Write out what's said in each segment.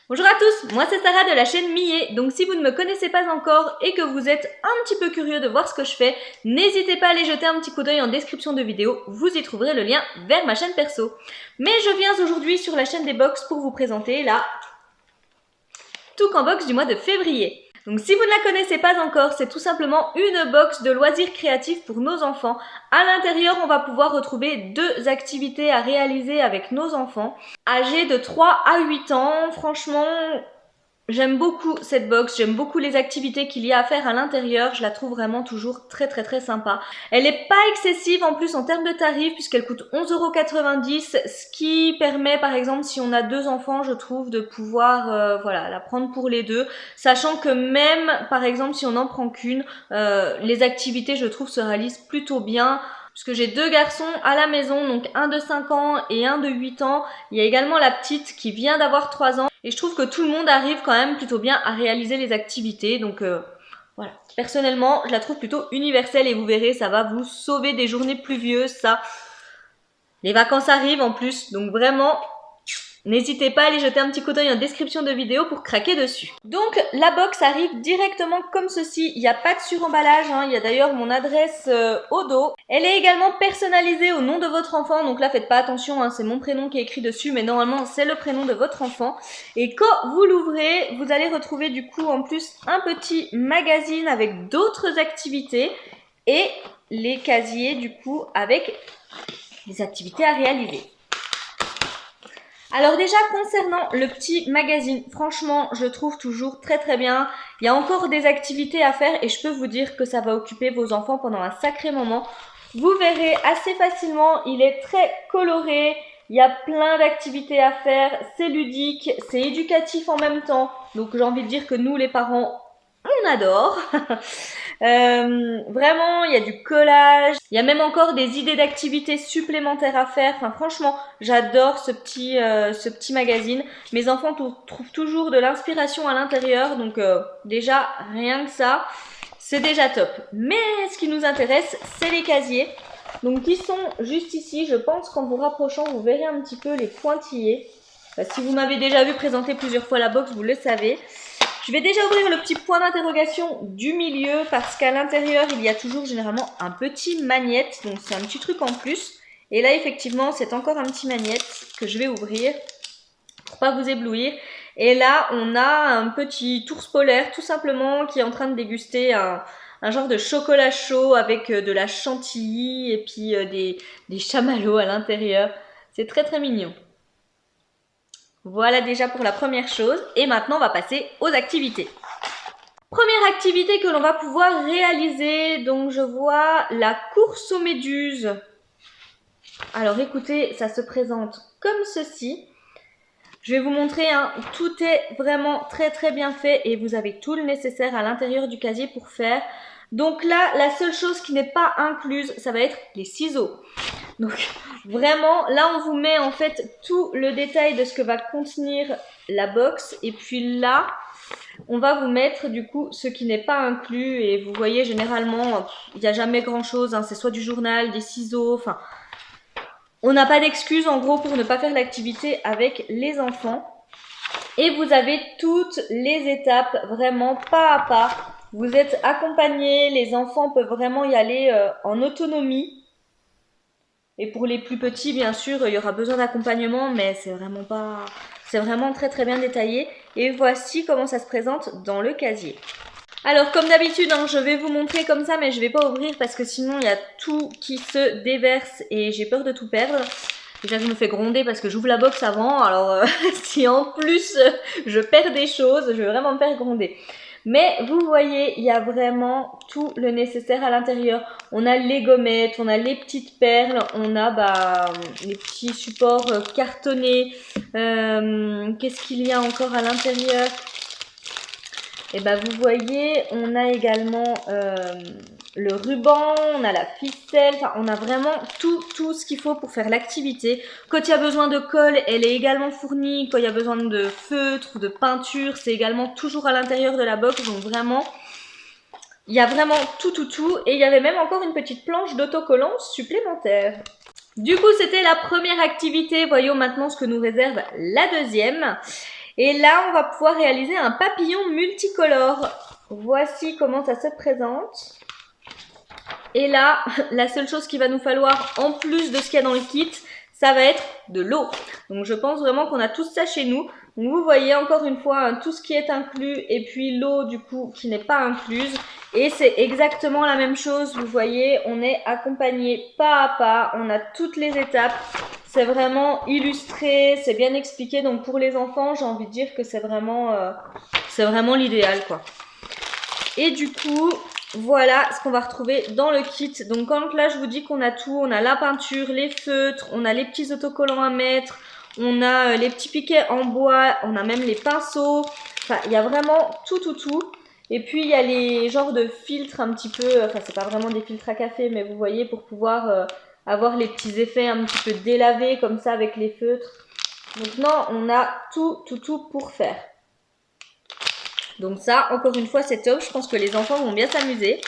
Bonjour à tous, moi c'est Sarah de la chaîne Millet. Donc si vous ne me connaissez pas encore et que vous êtes un petit peu curieux de voir ce que je fais, n'hésitez pas à aller jeter un petit coup d'œil en description de vidéo, vous y trouverez le lien vers ma chaîne perso. Mais je viens aujourd'hui sur la chaîne des box pour vous présenter la Toucan Box du mois de février. Donc si vous ne la connaissez pas encore, c'est tout simplement une box de loisirs créatifs pour nos enfants. À l'intérieur, on va pouvoir retrouver deux activités à réaliser avec nos enfants. Âgés de 3 à 8 ans, franchement, j'aime beaucoup cette box, j'aime beaucoup les activités qu'il y a à faire à l'intérieur, je la trouve vraiment toujours très sympa. Elle n'est pas excessive en plus en termes de tarifs puisqu'elle coûte 11,90 €, ce qui permet par exemple si on a deux enfants, je trouve, de pouvoir la prendre pour les deux, sachant que même par exemple si on n'en prend qu'une, les activités je trouve se réalisent plutôt bien. Puisque j'ai deux garçons à la maison, donc un de 5 ans et un de 8 ans. Il y a également la petite qui vient d'avoir 3 ans. Et je trouve que tout le monde arrive quand même plutôt bien à réaliser les activités. Donc voilà. Personnellement, je la trouve plutôt universelle et vous verrez, ça va vous sauver des journées pluvieuses, ça. Les vacances arrivent en plus, donc vraiment, n'hésitez pas à aller jeter un petit coup d'œil en description de vidéo pour craquer dessus. Donc la box arrive directement comme ceci, il n'y a pas de suremballage, il y a d'ailleurs mon adresse au dos. Elle est également personnalisée au nom de votre enfant, donc là faites pas attention, c'est mon prénom qui est écrit dessus, mais normalement c'est le prénom de votre enfant. Et quand vous l'ouvrez, vous allez retrouver du coup en plus un petit magazine avec d'autres activités et les casiers du coup avec les activités à réaliser. Alors déjà concernant le petit magazine, franchement je le trouve toujours très bien. Il y a encore des activités à faire et je peux vous dire que ça va occuper vos enfants pendant un sacré moment. Vous verrez assez facilement, il est très coloré, il y a plein d'activités à faire, c'est ludique, c'est éducatif en même temps. Donc j'ai envie de dire que nous les parents, on adore. Vraiment, il y a du collage, il y a même encore des idées d'activités supplémentaires à faire. Enfin, franchement, j'adore ce petit magazine. Mes enfants trouvent toujours de l'inspiration à l'intérieur, donc déjà, rien que ça, c'est déjà top. Mais ce qui nous intéresse, c'est les casiers. Donc, qui sont juste ici. Je pense qu'en vous rapprochant, vous verrez un petit peu les pointillés. Si vous m'avez déjà vu présenter plusieurs fois la box, vous le savez. Je vais déjà ouvrir le petit point d'interrogation du milieu parce qu'à l'intérieur, il y a toujours généralement un petit magnète. Donc, c'est un petit truc en plus. Et là, effectivement, c'est encore un petit magnète que je vais ouvrir pour pas vous éblouir. Et là, on a un petit ours polaire tout simplement qui est en train de déguster un genre de chocolat chaud avec de la chantilly et puis des chamallows à l'intérieur. C'est très mignon. Voilà déjà pour la première chose. Et maintenant, on va passer aux activités. Première activité que l'on va pouvoir réaliser, donc je vois la course aux méduses. Alors écoutez, ça se présente comme ceci. Je vais vous montrer, tout est vraiment très bien fait et vous avez tout le nécessaire à l'intérieur du casier pour faire. Donc là, la seule chose qui n'est pas incluse, ça va être les ciseaux. Donc vraiment, là on vous met en fait tout le détail de ce que va contenir la box. Et puis là, on va vous mettre du coup ce qui n'est pas inclus. Et vous voyez généralement, il n'y a jamais grand chose. C'est soit du journal, des ciseaux, enfin... On n'a pas d'excuse en gros pour ne pas faire l'activité avec les enfants. Et vous avez toutes les étapes vraiment pas à pas. Vous êtes accompagnés, les enfants peuvent vraiment y aller en autonomie. Et pour les plus petits, bien sûr, il y aura besoin d'accompagnement, mais c'est vraiment très bien détaillé. Et voici comment ça se présente dans le casier. Alors comme d'habitude, je vais vous montrer comme ça, mais je vais pas ouvrir parce que sinon il y a tout qui se déverse et j'ai peur de tout perdre. Déjà je me fais gronder parce que j'ouvre la box avant, alors si en plus je perds des choses, je vais vraiment me faire gronder. Mais vous voyez, il y a vraiment tout le nécessaire à l'intérieur. On a les gommettes, on a les petites perles, on a les petits supports cartonnés. Qu'est-ce qu'il y a encore à l'intérieur ? Et vous voyez, on a également le ruban, on a la ficelle, enfin on a vraiment tout ce qu'il faut pour faire l'activité. Quand il y a besoin de colle, elle est également fournie. Quand il y a besoin de feutre ou de peinture, c'est également toujours à l'intérieur de la box. Donc vraiment, il y a vraiment tout. Et il y avait même encore une petite planche d'autocollant supplémentaire. Du coup, c'était la première activité. Voyons maintenant ce que nous réserve la deuxième. Et là, on va pouvoir réaliser un papillon multicolore. Voici comment ça se présente. Et là, la seule chose qu'il va nous falloir en plus de ce qu'il y a dans le kit, ça va être de l'eau. Donc je pense vraiment qu'on a tout ça chez nous. Donc vous voyez encore une fois hein, tout ce qui est inclus et puis l'eau du coup qui n'est pas incluse. Et c'est exactement la même chose, vous voyez, on est accompagné pas à pas, on a toutes les étapes. C'est vraiment illustré, c'est bien expliqué. Donc pour les enfants, j'ai envie de dire que c'est vraiment l'idéal quoi. Et du coup, voilà ce qu'on va retrouver dans le kit. Donc quand là je vous dis qu'on a tout, on a la peinture, les feutres, on a les petits autocollants à mettre, on a les petits piquets en bois, on a même les pinceaux. Enfin, il y a vraiment tout. Et puis il y a les genres de filtres un petit peu, enfin c'est pas vraiment des filtres à café, mais vous voyez pour pouvoir avoir les petits effets un petit peu délavés comme ça avec les feutres. Donc non, on a tout pour faire. Donc ça, encore une fois, c'est top. Je pense que les enfants vont bien s'amuser.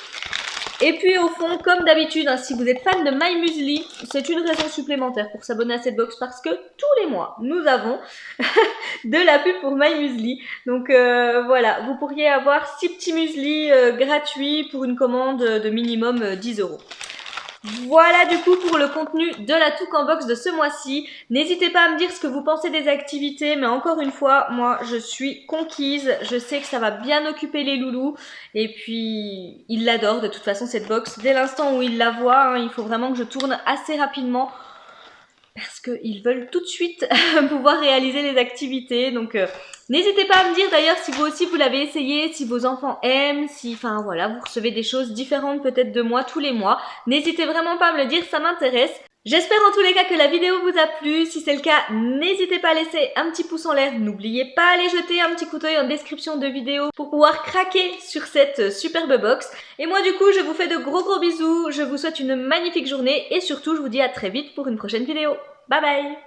Et puis au fond, comme d'habitude, hein, si vous êtes fan de My Muesli, c'est une raison supplémentaire pour s'abonner à cette box parce que tous les mois, nous avons de la pub pour My Muesli. Donc voilà, vous pourriez avoir 6 petits muesli gratuits pour une commande de minimum 10 €. Voilà du coup pour le contenu de la Toucan Box de ce mois-ci. N'hésitez pas à me dire ce que vous pensez des activités, mais encore une fois, moi je suis conquise. Je sais que ça va bien occuper les loulous et puis ils l'adorent de toute façon cette box. Dès l'instant où ils la voient, hein, il faut vraiment que je tourne assez rapidement parce qu'ils veulent tout de suite pouvoir réaliser les activités. Donc n'hésitez pas à me dire d'ailleurs si vous aussi vous l'avez essayé, si vos enfants aiment, si enfin voilà, vous recevez des choses différentes peut-être de moi tous les mois. N'hésitez vraiment pas à me le dire, ça m'intéresse. J'espère en tous les cas que la vidéo vous a plu. Si c'est le cas, n'hésitez pas à laisser un petit pouce en l'air. N'oubliez pas à aller jeter un petit coup d'œil en description de vidéo pour pouvoir craquer sur cette superbe box. Et moi du coup, je vous fais de gros bisous. Je vous souhaite une magnifique journée et surtout, je vous dis à très vite pour une prochaine vidéo. Bye bye!